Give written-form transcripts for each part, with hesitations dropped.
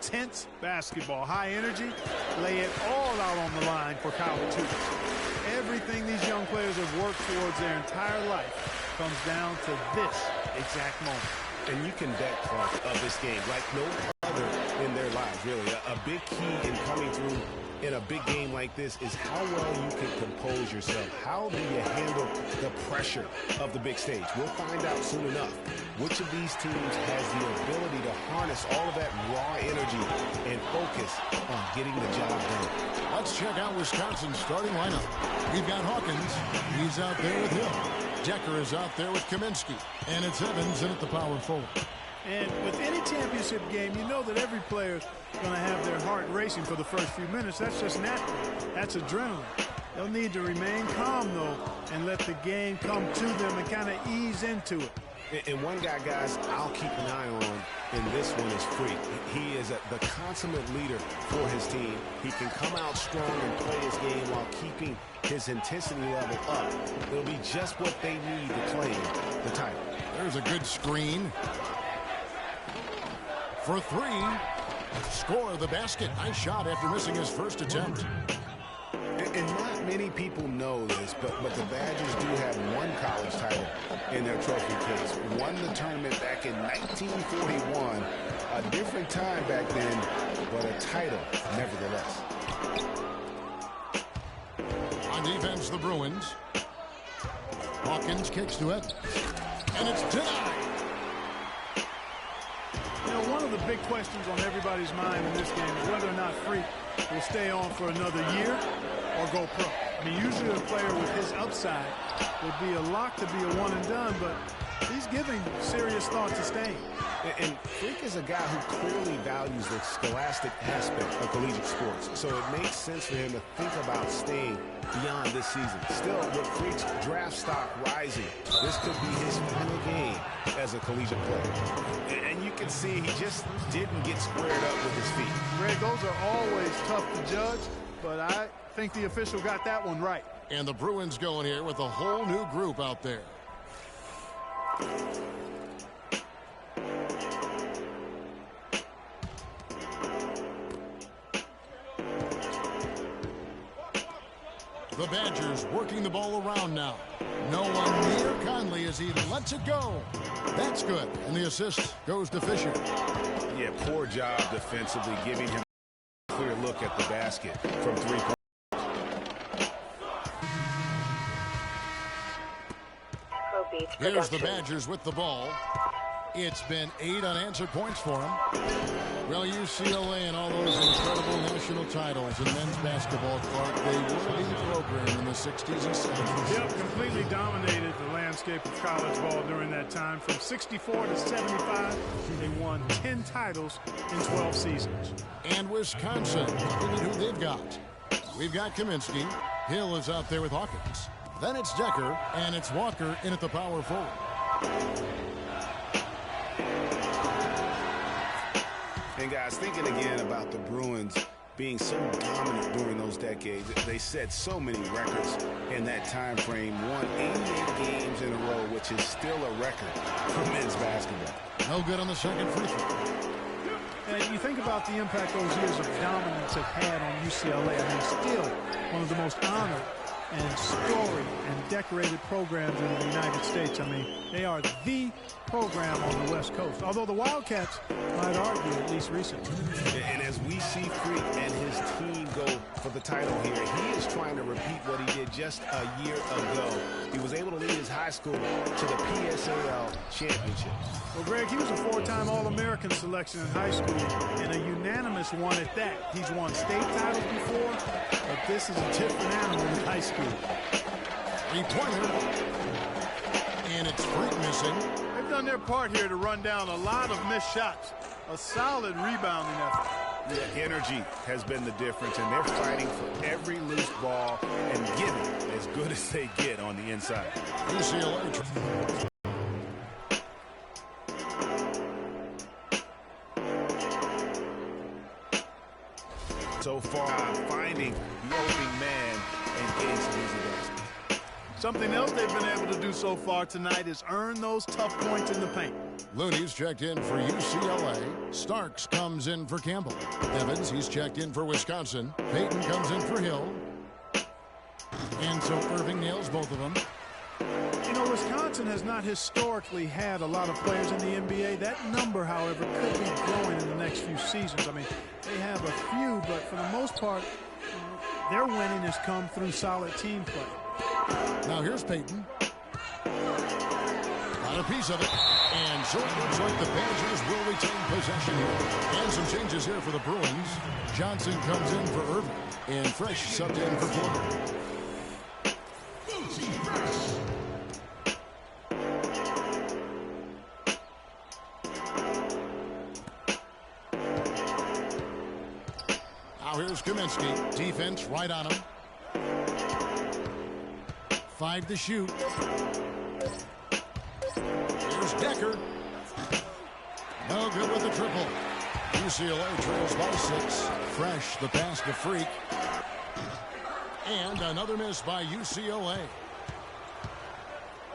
intense basketball, high energy, lay it all out on the line for college hoops. Everything these young players have worked towards their entire life comes down to this exact moment. And you can bet, Clark, of this game like no other in their lives, really. A big key in coming through in a big game like this is how well you can compose yourself. How do you handle the pressure of the big stage? We'll find out soon enough which of these teams has the ability to harness all of that raw energy and focus on getting the job done. Let's check out Wisconsin's starting lineup. We've got Hawkins. He's out there with Hill. Decker is out there with Kaminsky. And it's Evans in at the power forward. And with any championship game, you know that every player is going to have their heart racing for the first few minutes. That's just natural. That's adrenaline. They'll need to remain calm, though, and let the game come to them and kind of ease into it. And one guy, guys, I'll keep an eye on in this one is Freak. He is the consummate leader for his team. He can come out strong and play his game while keeping his intensity level up. It'll be just what they need to claim the title. There's a good screen. For three. Score the basket. Nice shot after missing his first attempt. And not many people know this, but the Badgers do have one college title in their trophy case. Won the tournament back in 1941. A different time back then, but a title nevertheless. On defense, the Bruins. Hawkins kicks to it. And it's denied. You know, one of the big questions on everybody's mind in this game is whether or not Freak will stay on for another year or go pro. I mean, usually a player with his upside would be a lock to be a one and done, but he's giving serious thought to staying. And Freak is a guy who clearly values the scholastic aspect of collegiate sports, so it makes sense for him to think about staying beyond this season. Still, with Freak's draft stock rising, this could be his final game as a collegiate player. And you can see he just didn't get squared up with his feet. Greg, those are always tough to judge, but I think the official got that one right. And the Bruins going here with a whole new group out there. The Badgers working the ball around now. No one near Conley as he lets it go. That's good. And the assist goes to Fisher. Yeah, poor job defensively, giving him a clear look at the basket from three-point. Here's the Badgers with the ball. It's been 8 unanswered points for them. Well, UCLA and all those incredible national titles in men's basketball, Clark, they were the program in the 60s and 70s. Yep, completely dominated the landscape of college ball during that time. From 64 to 75, they won 10 titles in 12 seasons. And Wisconsin, look at who they've got. We've got Kaminsky. Hill is out there with Hawkins. Then it's Decker, and it's Walker in at the power forward. And guys, thinking again about the Bruins being so dominant during those decades, they set so many records in that time frame, won 88 games in a row, which is still a record for men's basketball. No good on the second free throw. And you think about the impact those years of dominance have had on UCLA. I mean, still one of the most honored and storied and decorated programs in the United States. I mean, they are the program on the West Coast, although the Wildcats might argue, at least recently. And as we see Freak and his team go for the title here, he is trying to repeat what he did just a year ago. He was able to lead his high school to the PSAL championship. Well, Greg, he was a 4-time All-American selection in high school and a unanimous one at that. He's won state titles before, but this is a different animal in high school. Three-pointer. And it's Freak missing. They've done their part here to run down a lot of missed shots. A solid rebounding effort. Yeah, energy has been the difference, and they're fighting for every loose ball and giving as good as they get on the inside. UCLA. So far, finding the opening man and getting some easy baskets. Something else they've been able to do so far tonight is earn those tough points in the paint. Looney's checked in for UCLA. Starks comes in for Campbell. Evans, he's checked in for Wisconsin. Payton comes in for Hill. And so Irving nails both of them. You know, Wisconsin has not historically had a lot of players in the NBA. That number, however, could be growing in the next few seasons. I mean, they have a few, but for the most part, their winning has come through solid team play. Now here's Payton. Got a piece of it. And so it looks like the Badgers will retain possession here. And some changes here for the Bruins. Johnson comes in for Irving. And Fresh subbed in for Porter. Now here's Kaminsky. Defense right on him. 5 to shoot. Here's Decker. No good with the triple. UCLA trails by 6. Fresh, the pass to Freak. And another miss by UCLA.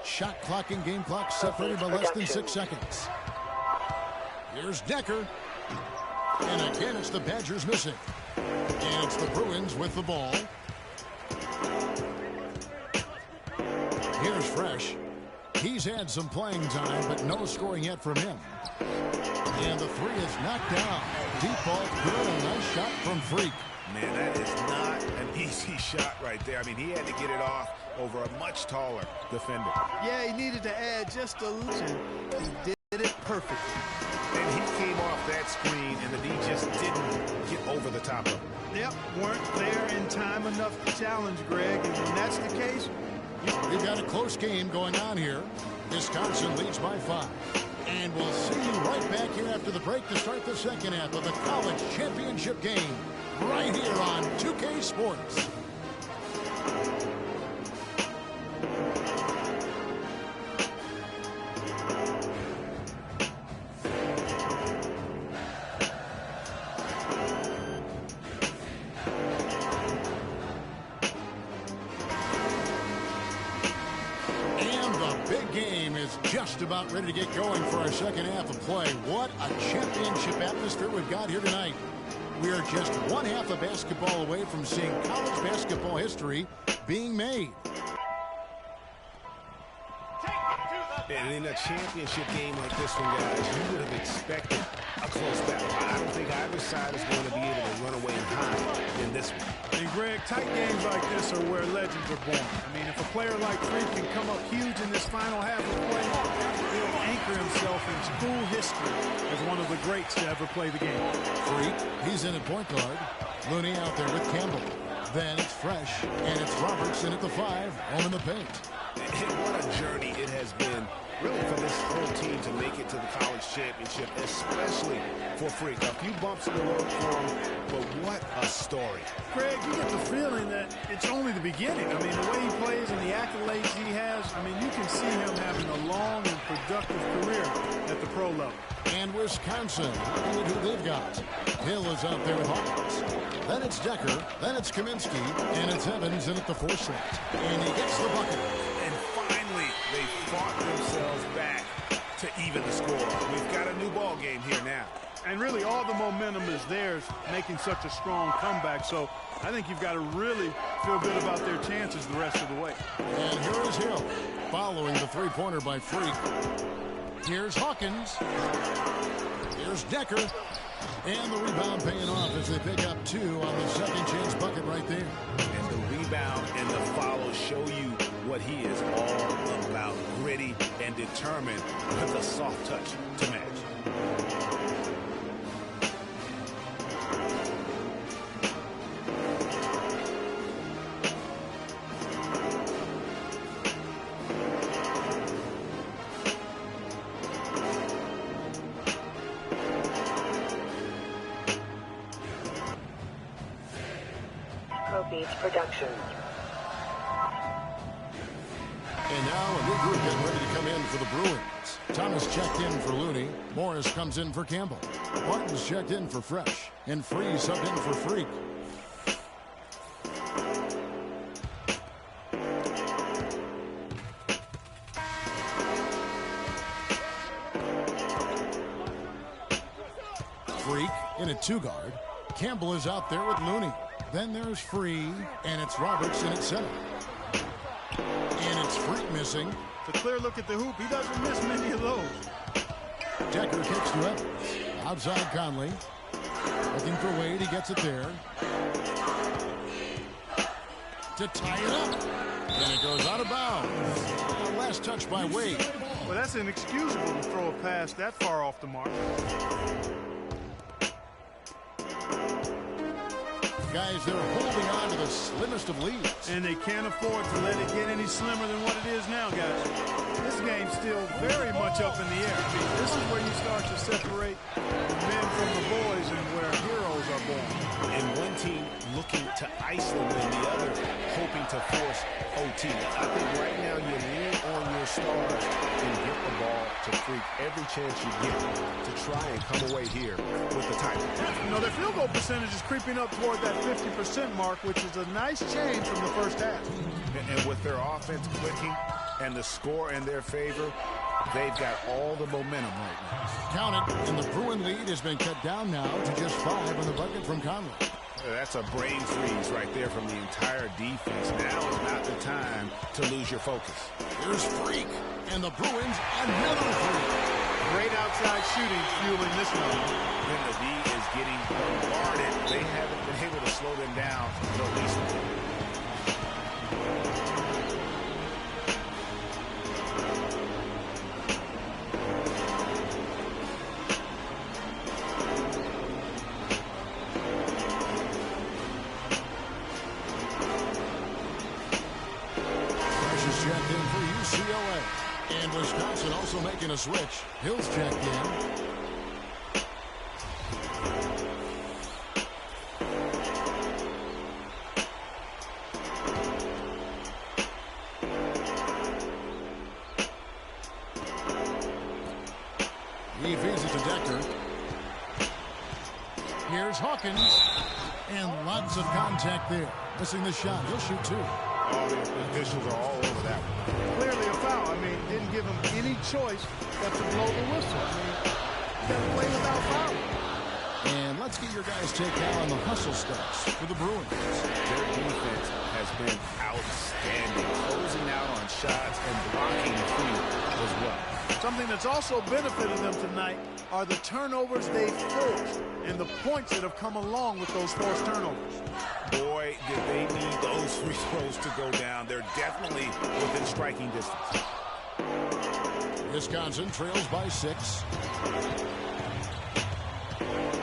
Shot clock and game clock separated by less than 6 seconds. Here's Decker. And again, it's the Badgers missing. And it's the Bruins with the ball. Here's Fresh. He's had some playing time, but no scoring yet from him. And the 3 is knocked down. Deep ball, good. A nice shot from Freak. Man, that is not an easy shot right there. I mean, he had to get it off over a much taller defender. Yeah, he needed to add just a little. He did it perfectly. And he came off that screen, and the D just didn't get over the top of him. Yep, weren't there in time enough to challenge Greg. And when that's the case, we've got a close game going on here. Wisconsin leads by 5. And we'll see you right back here after the break to start the second half of the college championship game. Right here on 2K Sports. Just about ready to get going for our second half of play. What a championship atmosphere we've got here tonight. We are just one half of basketball away from seeing college basketball history being made. And in a championship game like this one, guys, you would have expected a close battle. I don't think either side is going to be able to run away and hide in this one. And Greg, tight games like this are where legends are born. I mean, if a player like Freak can come up huge in this final half of play, he'll anchor himself in school history as one of the greats to ever play the game. Freak, he's in at point guard. Looney out there with Campbell. Then it's Fresh, and it's Robertson at the 5, home in the paint. And what a journey it has been, really, for this whole team to make it to the college championship, especially for Freak. A few bumps in the road for him, but what a story. Greg, you get the feeling that it's only the beginning. I mean, the way he plays and the accolades he has, I mean, you can see him having a long and productive career at the pro level. And Wisconsin, look who they've got. Hill is out there with Hawkins. Then it's Decker, then it's Kaminsky, and it's Evans in at the 4 slot. And he gets the bucket. And finally, they fought themselves back to even the score. We've got a new ball game here now. And really, all the momentum is theirs, making such a strong comeback. So I think you've got to really feel good about their chances the rest of the way. And here is Hill, following the 3-pointer by Freak. Here's Hawkins. Here's Decker. And the rebound paying off as they pick up 2 on the second chance bucket right there. And the rebound and the follow show you what he is all about. Gritty and determined with a soft touch to match. Production. And now a new group getting ready to come in for the Bruins. Thomas checked in for Looney. Morris comes in for Campbell. Martin's checked in for Fresh. And Freeze subbed in for Freak. two guard. Campbell is out there with Looney. Then there's Free, and it's Robertson at center. And it's Freak missing. It's a clear look at the hoop. He doesn't miss many of those. Decker kicks to Evans. Outside Conley. Looking for Wade. He gets it there. To tie it up. And it goes out of bounds. Last touch by Wade. Well, that's inexcusable to throw a pass that far off the mark. Guys, they're holding on to the slimmest of leads. And they can't afford to let it get any slimmer than what it is now, guys. This game's still very much up in the air. I mean, this is where you start to separate the men from the boys and where heroes are born. And one team looking to ice the win, the other hoping to force OT. I think right now you lean on your stars and get the ball to Freak every chance you get to try and come away here with the title. You know, their field goal percentage is creeping up toward that 50% mark, which is a nice change from the first half. And with their offense clicking and the score in their favor, they've got all the momentum right now. Count it, and the Bruin lead has been cut down now to just 5 on the bucket from Conley. That's a brain freeze right there from the entire defense. Now is not the time to lose your focus. Here's Freak, and the Bruins another three. Great outside shooting fueling this one. When the D is getting bombarded, they haven't been able to slow them down the least bit. Checked in for UCLA. And Wisconsin also making a switch. Hill's checked in. He feeds it to Decker. Here's Hawkins. And lots of contact there. Missing the shot. He'll shoot 2. All the officials are all over that one. Clearly a foul. I mean, didn't give him any choice but to blow the whistle. I mean, you got to play without foul. And let's get your guys' take out on the hustle stats for the Bruins. Their defense has been outstanding, closing out on shots and blocking free as well. Something that's also benefited them tonight are the turnovers they've forced and the points that have come along with those forced turnovers. Boy, did they need those free throws to go down. They're definitely within striking distance. Wisconsin trails by 6.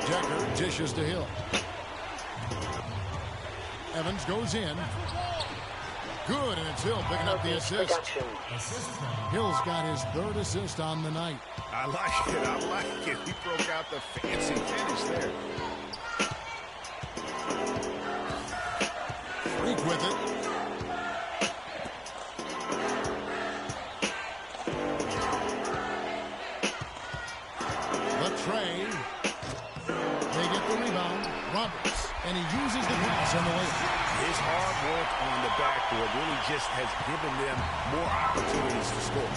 Decker dishes to Hill. Evans goes in. Good, and it's Hill picking up the assist. Hill's got his 3rd assist on the night. I like it. I like it. He broke out the fancy finish there. Freak with it. Latrey. They get the rebound. Roberts. And he uses the pass on the way. His hard work on the backboard really just has given them more opportunities to score.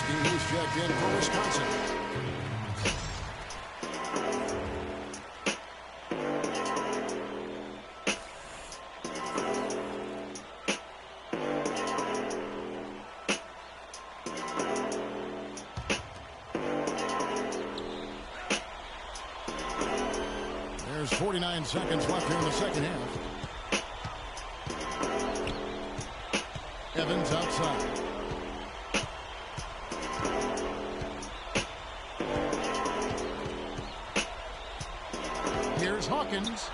He's checked in for Wisconsin. There's 49 seconds left here in the second half. Evans outside. Here's Hawkins.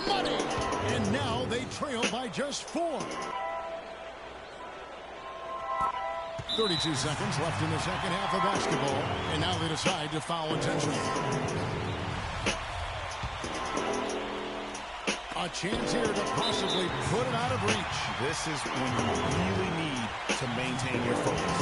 Money! And now they trail by just 4. 32 seconds left in the second half of basketball. And now they decide to foul intentionally. A chance here to possibly put it out of reach. This is when you really need to maintain your focus.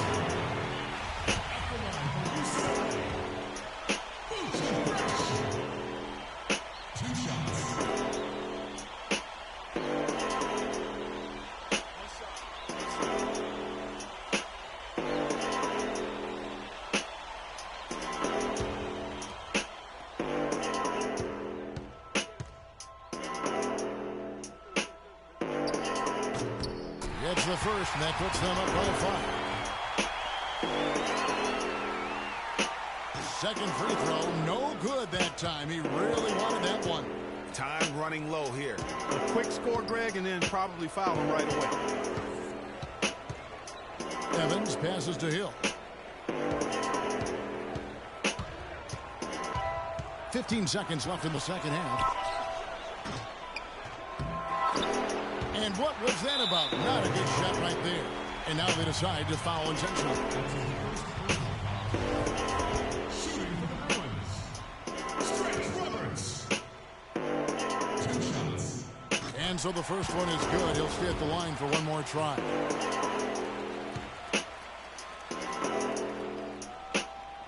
Scores the first, and that puts them up by 5. Second free throw, no good that time. He really wanted that one. Time running low here. A quick score, Greg, and then probably foul him right away. Evans passes to Hill. 15 seconds left in the second half. And what was that about? Not a good shot right there. And now they decide to foul intentionally. Shooting for the Bruins. Stretch Roberts. 2 shots. And so the first one is good. He'll stay at the line for one more try.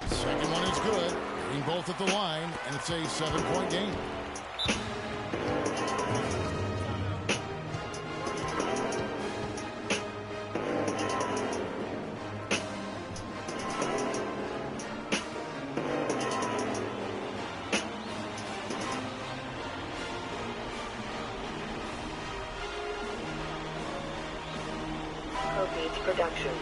Second one is good. Getting both at the line, and it's a 7-point game. Production.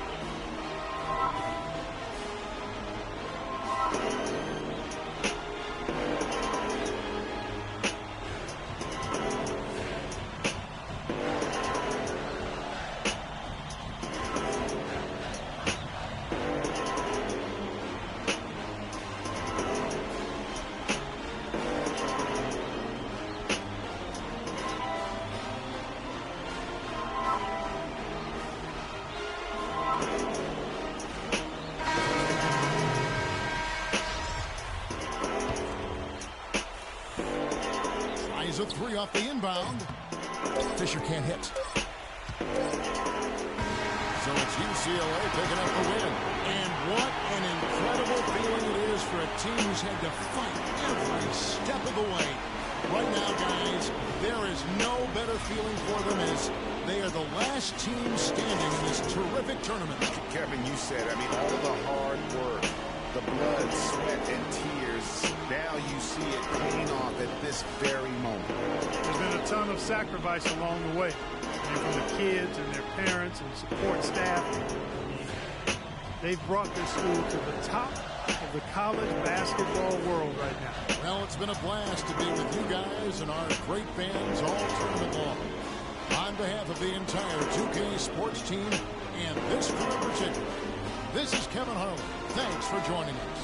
A 3 off the inbound. Fisher can't hit. So it's UCLA picking up the win. And what an incredible feeling it is for a team who's had to fight every step of the way. Right now, guys, there is no better feeling for them as they are the last team standing in this terrific tournament. Kevin, you said, I mean, all the hard work, the blood, sweat, and tears, now you see it paying off at this very moment. There's been a ton of sacrifice along the way. And from the kids and their parents and support staff. They've brought this school to the top of the college basketball world right now. Well, it's been a blast to be with you guys and our great fans all tournament long. On behalf of the entire 2K sports team and this crew in particular, this is Kevin Harlan. Thanks for joining us.